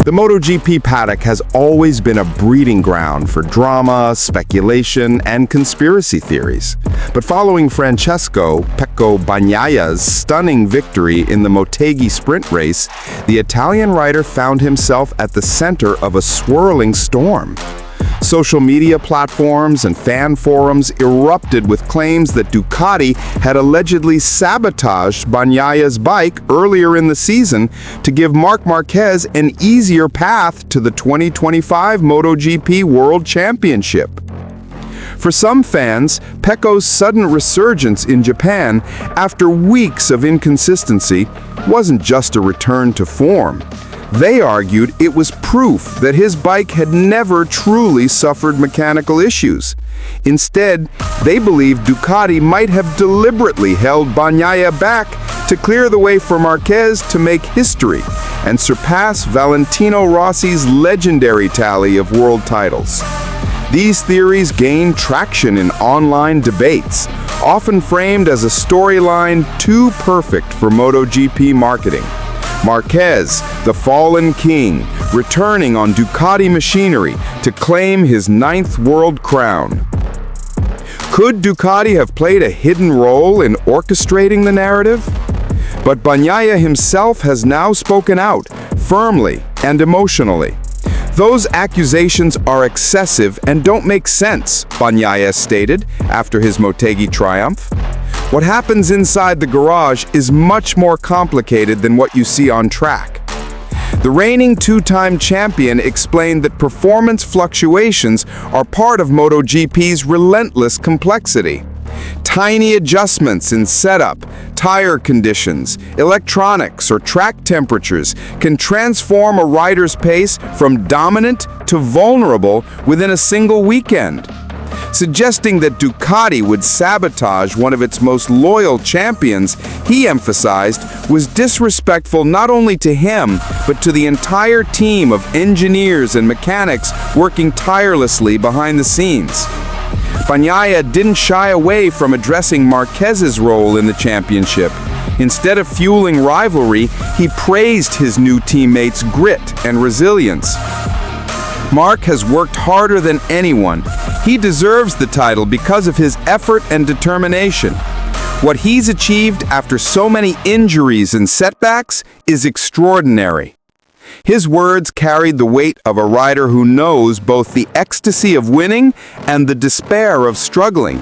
The MotoGP paddock has always been a breeding ground for drama, speculation, and conspiracy theories. But following Francesco Pecco Bagnaia's stunning victory in the Motegi Sprint Race, the Italian rider found himself at the center of a swirling storm. Social media platforms and fan forums erupted with claims that Ducati had allegedly sabotaged Bagnaia's bike earlier in the season to give Marc Marquez an easier path to the 2025 MotoGP World Championship. For some fans, Pecco's sudden resurgence in Japan after weeks of inconsistency wasn't just a return to form. They argued it was proof that his bike had never truly suffered mechanical issues. Instead, they believed Ducati might have deliberately held Bagnaia back to clear the way for Marquez to make history and surpass Valentino Rossi's legendary tally of world titles. These theories gained traction in online debates, often framed as a storyline too perfect for MotoGP marketing. Marquez, the fallen king, returning on Ducati machinery to claim his 9th world crown. Could Ducati have played a hidden role in orchestrating the narrative? But Bagnaia himself has now spoken out, firmly and emotionally. Those accusations are excessive and don't make sense, Bagnaia stated after his Motegi triumph. What happens inside the garage is much more complicated than what you see on track. The reigning two-time champion explained that performance fluctuations are part of MotoGP's relentless complexity. Tiny adjustments in setup, tire conditions, electronics, or track temperatures can transform a rider's pace from dominant to vulnerable within a single weekend. Suggesting that Ducati would sabotage one of its most loyal champions, he emphasized, was disrespectful not only to him, but to the entire team of engineers and mechanics working tirelessly behind the scenes. Bagnaia didn't shy away from addressing Marquez's role in the championship. Instead of fueling rivalry, he praised his new teammates' grit and resilience. Marc has worked harder than anyone. He deserves the title because of his effort and determination. What he's achieved after so many injuries and setbacks is extraordinary. His words carried the weight of a rider who knows both the ecstasy of winning and the despair of struggling.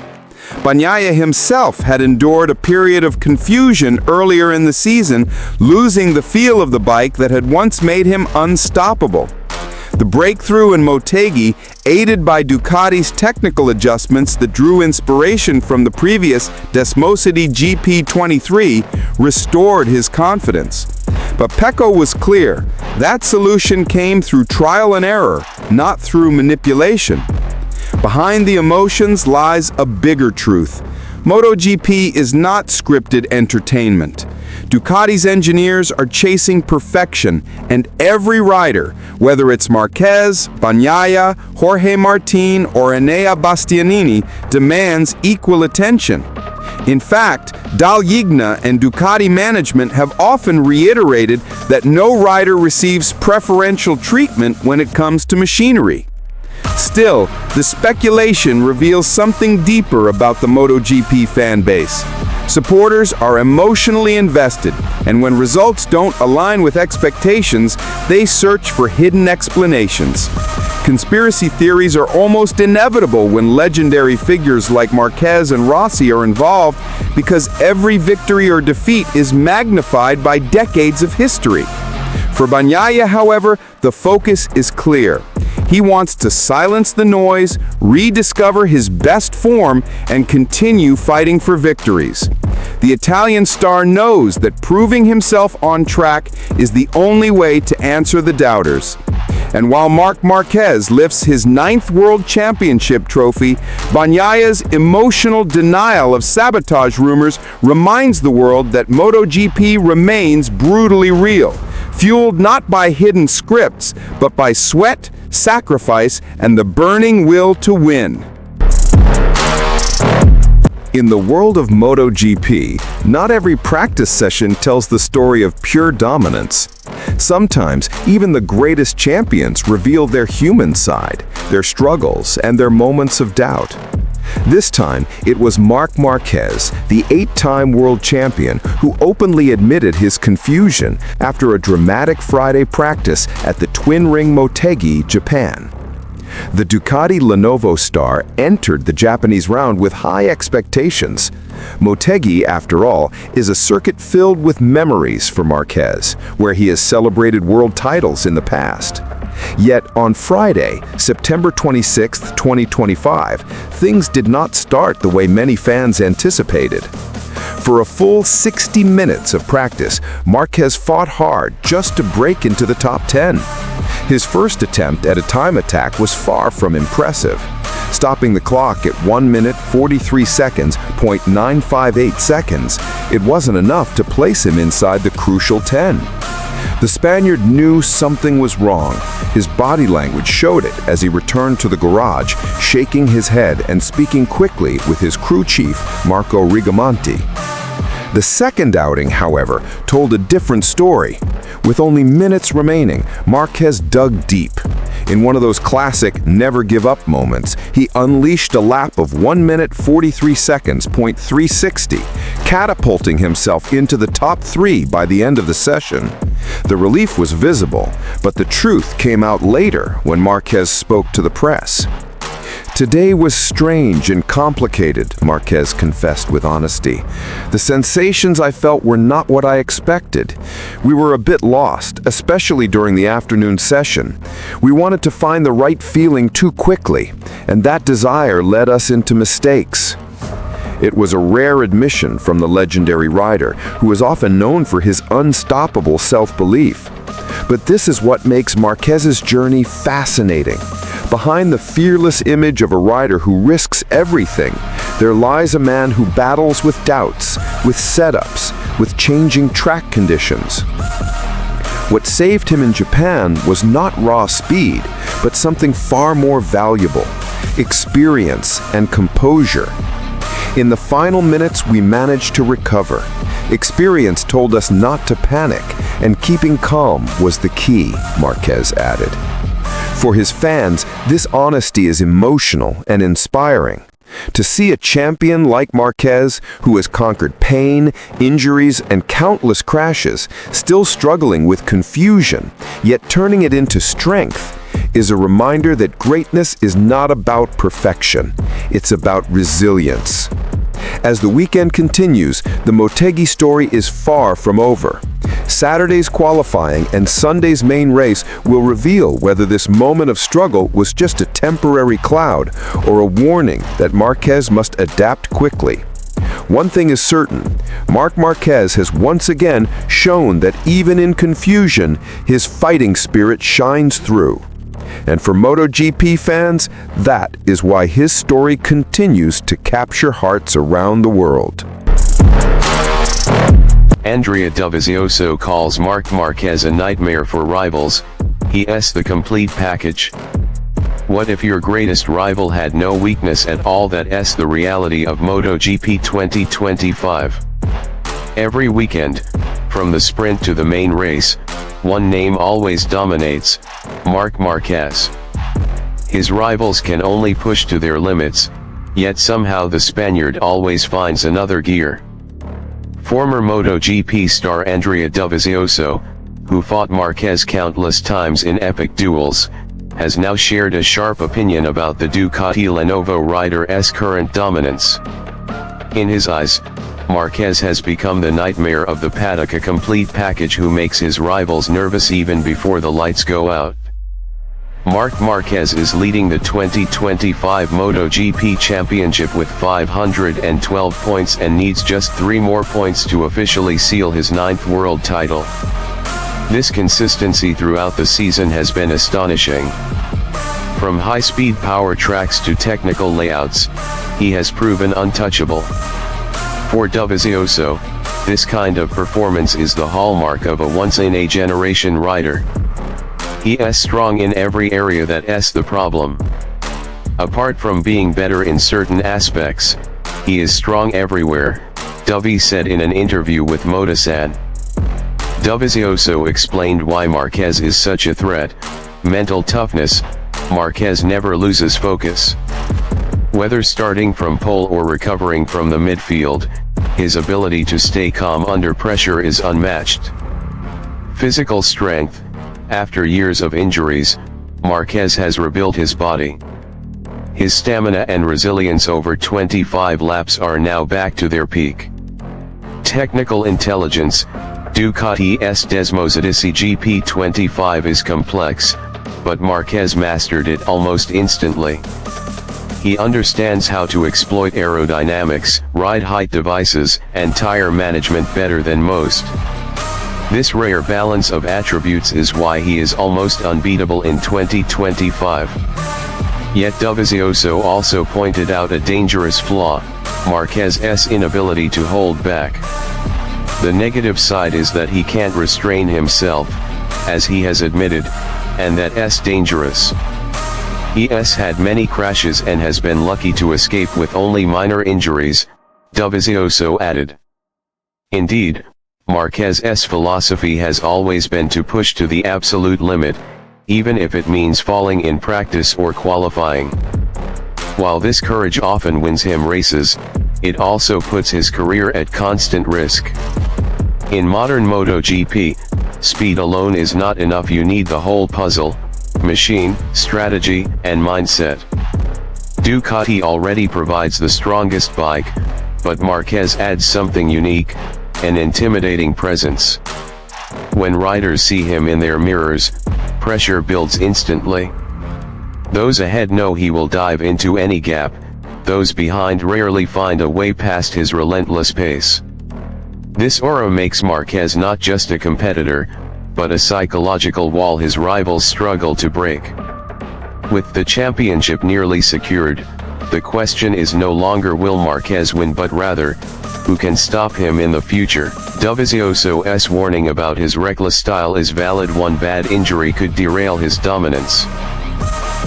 Bagnaia himself had endured a period of confusion earlier in the season, losing the feel of the bike that had once made him unstoppable. The breakthrough in Motegi, aided by Ducati's technical adjustments that drew inspiration from the previous Desmosedi GP23, restored his confidence. But Pecco was clear, that solution came through trial and error, not through manipulation. Behind the emotions lies a bigger truth. MotoGP is not scripted entertainment. Ducati's engineers are chasing perfection, and every rider, whether it's Marquez, Bagnaia, Jorge Martin, or Enea Bastianini, demands equal attention. In fact, Dal Yigna and Ducati management have often reiterated that no rider receives preferential treatment when it comes to machinery. Still, the speculation reveals something deeper about the MotoGP fan base. Supporters are emotionally invested, and when results don't align with expectations, they search for hidden explanations. Conspiracy theories are almost inevitable when legendary figures like Marquez and Rossi are involved because every victory or defeat is magnified by decades of history. For Bagnaia, however, the focus is clear. He wants to silence the noise, rediscover his best form, and continue fighting for victories. The Italian star knows that proving himself on track is the only way to answer the doubters. And while Marc Marquez lifts his 9th World Championship trophy, Bagnaia's emotional denial of sabotage rumors reminds the world that MotoGP remains brutally real, fueled not by hidden scripts, but by sweat, sacrifice, and the burning will to win. In the world of MotoGP, Not every practice session tells the story of pure dominance. Sometimes, even the greatest champions reveal their human side, their struggles, and their moments of doubt. This time, it was Marc Marquez, the 8-time world champion, who openly admitted his confusion after a dramatic Friday practice at the twin-ring Motegi, Japan. The Ducati Lenovo star entered the Japanese round with high expectations. Motegi, after all, is a circuit filled with memories for Marquez, where he has celebrated world titles in the past. Yet on Friday, September 26, 2025, things did not start the way many fans anticipated. For a full 60 minutes of practice, Marquez fought hard just to break into the top 10. His first attempt at a time attack was far from impressive. Stopping the clock at 1 minute 43 seconds, .958 seconds, it wasn't enough to place him inside the crucial 10. The Spaniard knew something was wrong. His body language showed it as he returned to the garage, shaking his head and speaking quickly with his crew chief, Marco Rigamonti. The second outing, however, told a different story. With only minutes remaining, Marquez dug deep. In one of those classic never-give-up moments, he unleashed a lap of 1 minute 43 seconds, .360, catapulting himself into the top 3 by the end of the session. The relief was visible, but the truth came out later when Marquez spoke to the press. "Today was strange and complicated," Marquez confessed with honesty. "The sensations I felt were not what I expected. We were a bit lost, especially during the afternoon session. We wanted to find the right feeling too quickly, and that desire led us into mistakes." It was a rare admission from the legendary rider, who is often known for his unstoppable self-belief. But this is what makes Marquez's journey fascinating. Behind the fearless image of a rider who risks everything, there lies a man who battles with doubts, with setups, with changing track conditions. What saved him in Japan was not raw speed, but something far more valuable: experience and composure. In the final minutes, we managed to recover. Experience told us not to panic, and keeping calm was the key, Marquez added. For his fans, this honesty is emotional and inspiring. To see a champion like Marquez, who has conquered pain, injuries, and countless crashes, still struggling with confusion, yet turning it into strength, is a reminder that greatness is not about perfection. It's about resilience. As the weekend continues, the Motegi story is far from over. Saturday's qualifying and Sunday's main race will reveal whether this moment of struggle was just a temporary cloud or a warning that Marquez must adapt quickly. One thing is certain: Marc Marquez has once again shown that even in confusion, his fighting spirit shines through. And for MotoGP fans, that is why his story continues to capture hearts around the world. Andrea Dovizioso calls Marc Marquez a nightmare for rivals. He is the complete package. What if your greatest rival had no weakness at all? That is the reality of MotoGP 2025. Every weekend, from the sprint to the main race, one name always dominates: Marc Marquez. His rivals can only push to their limits, yet somehow the Spaniard always finds another gear. Former MotoGP star Andrea Dovizioso, who fought Marquez countless times in epic duels, has now shared a sharp opinion about the Ducati Lenovo rider's current dominance. In his eyes, Marquez has become the nightmare of the paddock, a complete package who makes his rivals nervous even before the lights go out. Marc Marquez is leading the 2025 MotoGP Championship with 512 points and needs just 3 more points to officially seal his 9th world title. This consistency throughout the season has been astonishing. From high-speed power tracks to technical layouts, he has proven untouchable. For Dovizioso, this kind of performance is the hallmark of a once-in-a-generation rider. He is strong in every area that is the problem. Apart from being better in certain aspects, he is strong everywhere. Dovi said in an interview with Motosan. Dovizioso explained why Marquez is such a threat: mental toughness. Marquez never loses focus. Whether starting from pole or recovering from the midfield, his ability to stay calm under pressure is unmatched. Physical strength. After years of injuries, Marquez has rebuilt his body. His stamina and resilience over 25 laps are now back to their peak. Technical intelligence. Ducati's Desmosedici GP25 is complex, but Marquez mastered it almost instantly. He understands how to exploit aerodynamics, ride height devices, and tire management better than most. This rare balance of attributes is why he is almost unbeatable in 2025. Yet Dovizioso also pointed out a dangerous flaw: Marquez's inability to hold back. The negative side is that he can't restrain himself, as he has admitted, and that's dangerous. He has had many crashes and has been lucky to escape with only minor injuries, Dovizioso added. Indeed, Marquez's philosophy has always been to push to the absolute limit, even if it means falling in practice or qualifying. While this courage often wins him races, it also puts his career at constant risk. In modern MotoGP, speed alone is not enough. You need the whole puzzle: machine, strategy, and mindset. Ducati already provides the strongest bike, but Marquez adds something unique: an intimidating presence. When riders see him in their mirrors, pressure builds instantly. Those ahead know he will dive into any gap, those behind rarely find a way past his relentless pace. This aura makes Marquez not just a competitor, but a psychological wall his rivals struggle to break. With the championship nearly secured, the question is no longer will Marquez win, but rather, who can stop him in the future. Dovizioso's warning about his reckless style is valid. One bad injury could derail his dominance.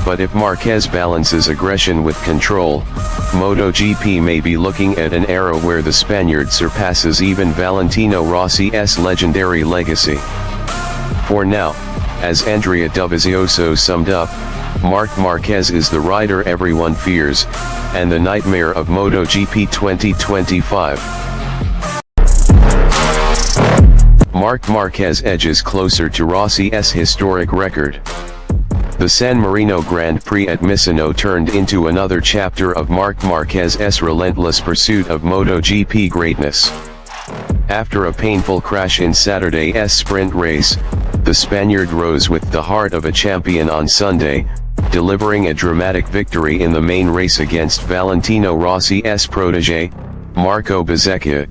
But if Marquez balances aggression with control, MotoGP may be looking at an era where the Spaniard surpasses even Valentino Rossi's legendary legacy. For now, as Andrea Dovizioso summed up, Marc Marquez is the rider everyone fears, and the nightmare of MotoGP 2025. Marc Marquez edges closer to Rossi's historic record. The San Marino Grand Prix at Misano turned into another chapter of Marc Marquez's relentless pursuit of MotoGP greatness. After a painful crash in Saturday's sprint race, the Spaniard rose with the heart of a champion on Sunday, delivering a dramatic victory in the main race against Valentino Rossi's protégé, Marco Bezzecchia.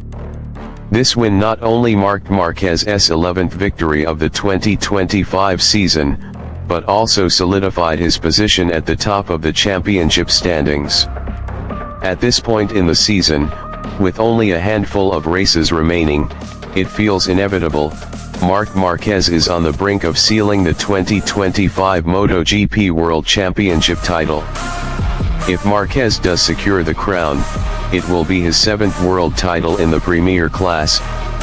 This win not only marked Marquez's 11th victory of the 2025 season, but also solidified his position at the top of the championship standings. At this point in the season, with only a handful of races remaining, it feels inevitable: Marc Marquez is on the brink of sealing the 2025 MotoGP World Championship title. If Marquez does secure the crown, it will be his 7th world title in the Premier class,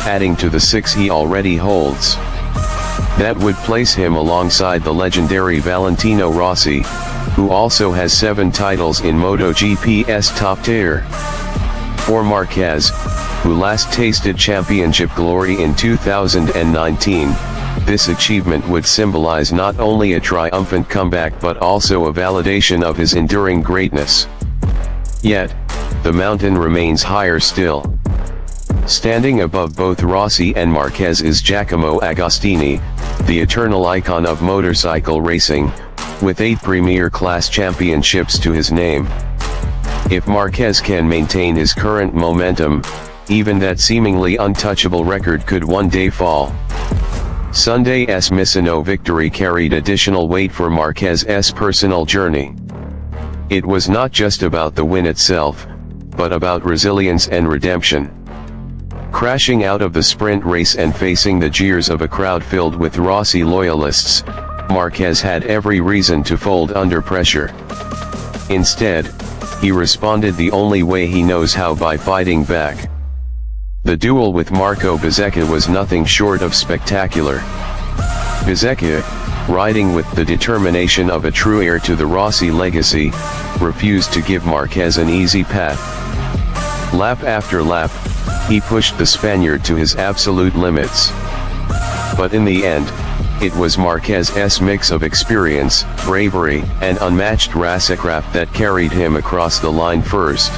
adding to the 6 he already holds. That would place him alongside the legendary Valentino Rossi, who also has 7 titles in MotoGP's top tier. For Marquez, who last tasted championship glory in 2019, this achievement would symbolize not only a triumphant comeback but also a validation of his enduring greatness. Yet, the mountain remains higher still. Standing above both Rossi and Marquez is Giacomo Agostini, the eternal icon of motorcycle racing, with 8 Premier Class championships to his name. If Marquez can maintain his current momentum, even that seemingly untouchable record could one day fall. Sunday's Misano victory carried additional weight for Marquez's personal journey. It was not just about the win itself, but about resilience and redemption. Crashing out of the sprint race and facing the jeers of a crowd filled with Rossi loyalists, Marquez had every reason to fold under pressure. Instead, he responded the only way he knows how: by fighting back. The duel with Marco Bezzecchi was nothing short of spectacular. Bezzecchi, riding with the determination of a true heir to the Rossi legacy, refused to give Marquez an easy path. Lap after lap, he pushed the Spaniard to his absolute limits. But in the end, it was Marquez's mix of experience, bravery, and unmatched racecraft that carried him across the line first.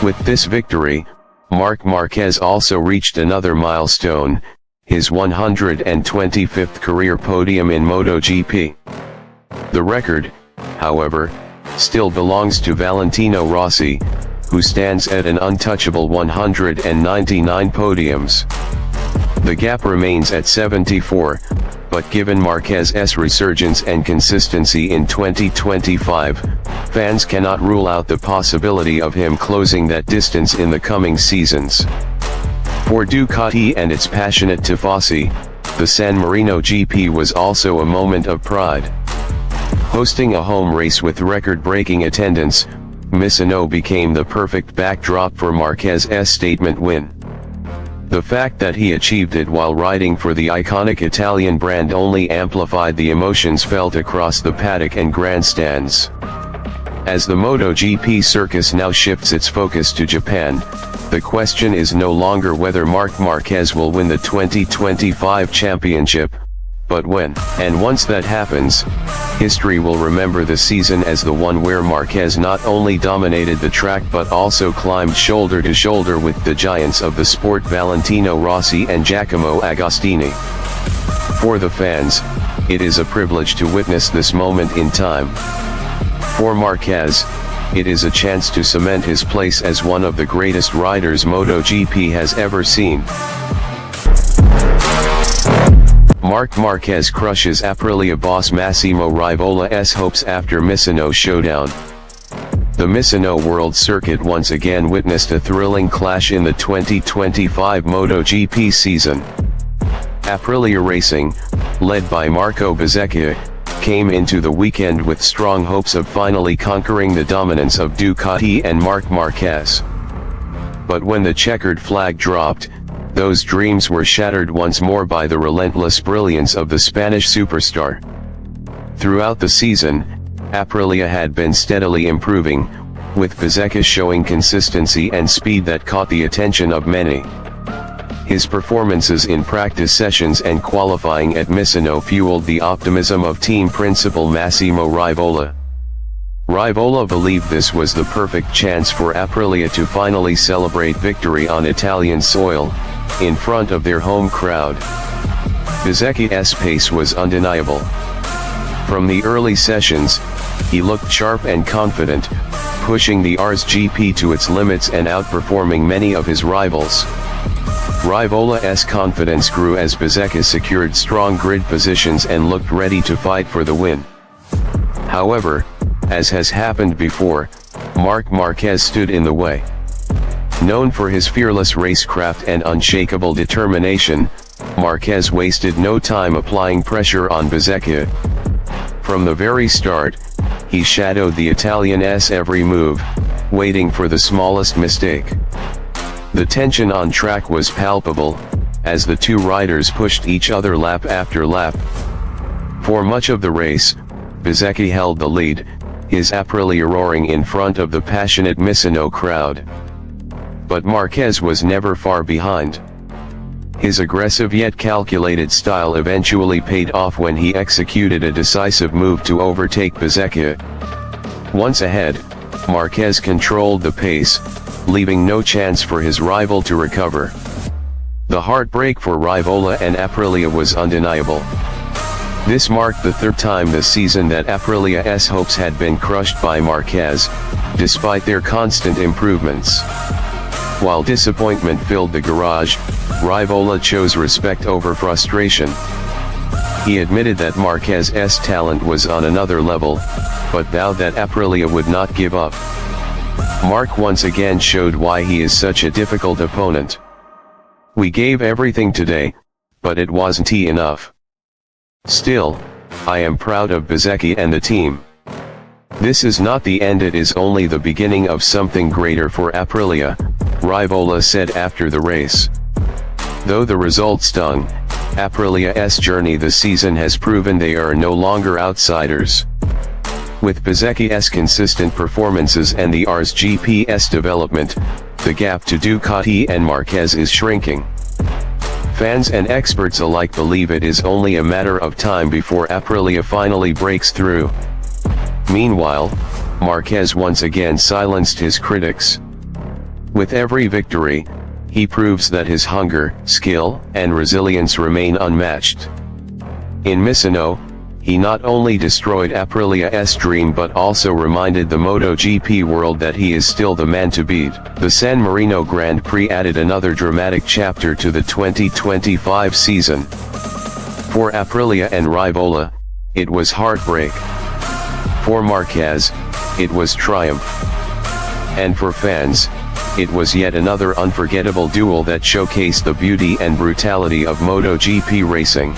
With this victory, Marc Marquez also reached another milestone, his 125th career podium in MotoGP. The record, however, still belongs to Valentino Rossi, who stands at an untouchable 199 podiums. The gap remains at 74, but given Marquez's resurgence and consistency in 2025, fans cannot rule out the possibility of him closing that distance in the coming seasons. For Ducati and its passionate tifosi, the San Marino GP was also a moment of pride. Hosting a home race with record-breaking attendance, Misano became the perfect backdrop for Marquez's statement win. The fact that he achieved it while riding for the iconic Italian brand only amplified the emotions felt across the paddock and grandstands. As the MotoGP circus now shifts its focus to Japan, the question is no longer whether Marc Marquez will win the 2025 championship, but when. And once that happens, history will remember the season as the one where Marquez not only dominated the track but also climbed shoulder to shoulder with the giants of the sport Valentino Rossi and Giacomo Agostini. For the fans, it is a privilege to witness this moment in time. For Marquez, it is a chance to cement his place as one of the greatest riders MotoGP has ever seen. Marc Marquez crushes Aprilia boss Massimo Rivola's hopes after Misano showdown. The Misano World Circuit once again witnessed a thrilling clash in the 2025 MotoGP season. Aprilia Racing, led by Marco Bezzecchi, came into the weekend with strong hopes of finally conquering the dominance of Ducati and Marc Marquez. But when the checkered flag dropped, those dreams were shattered once more by the relentless brilliance of the Spanish superstar. Throughout the season, Aprilia had been steadily improving, with Bezzecchi showing consistency and speed that caught the attention of many. His performances in practice sessions and qualifying at Misano fueled the optimism of team principal Massimo Rivola. Rivola believed this was the perfect chance for Aprilia to finally celebrate victory on Italian soil, in front of their home crowd. Bezzecchi's pace was undeniable. From the early sessions, he looked sharp and confident, pushing the Ars GP to its limits and outperforming many of his rivals. Rivola's confidence grew as Bezzecchi secured strong grid positions and looked ready to fight for the win. However, as has happened before, Marc Marquez stood in the way. Known for his fearless racecraft and unshakable determination, Marquez wasted no time applying pressure on Bezzecchi. From the very start, he shadowed the Italian's every move, waiting for the smallest mistake. The tension on track was palpable, as the two riders pushed each other lap after lap. For much of the race, Bezzecchi held the lead, his Aprilia roaring in front of the passionate Misano crowd. But Marquez was never far behind. His aggressive yet calculated style eventually paid off when he executed a decisive move to overtake Bezzecchi. Once ahead, Marquez controlled the pace, leaving no chance for his rival to recover. The heartbreak for Rivola and Aprilia was undeniable. This marked the third time this season that Aprilia's hopes had been crushed by Marquez, despite their constant improvements. While disappointment filled the garage, Rivola chose respect over frustration. He admitted that Marquez's talent was on another level, but vowed that Aprilia would not give up. Marc once again showed why he is such a difficult opponent. "We gave everything today, but it wasn't enough. Still, I am proud of Bezzecchi and the team. This is not the end, it is only the beginning of something greater for Aprilia," Rivola said after the race. Though the result stung, Aprilia's journey this season has proven they are no longer outsiders. With Bezzecchi's consistent performances and the Ars GPS development, the gap to Ducati and Marquez is shrinking. Fans and experts alike believe it is only a matter of time before Aprilia finally breaks through. Meanwhile, Marquez once again silenced his critics. With every victory, he proves that his hunger, skill, and resilience remain unmatched. In Misano, he not only destroyed Aprilia's dream but also reminded the MotoGP world that he is still the man to beat. The San Marino Grand Prix added another dramatic chapter to the 2025 season. For Aprilia and Rivola, it was heartbreak. For Marquez, it was triumph. And for fans, it was yet another unforgettable duel that showcased the beauty and brutality of MotoGP racing.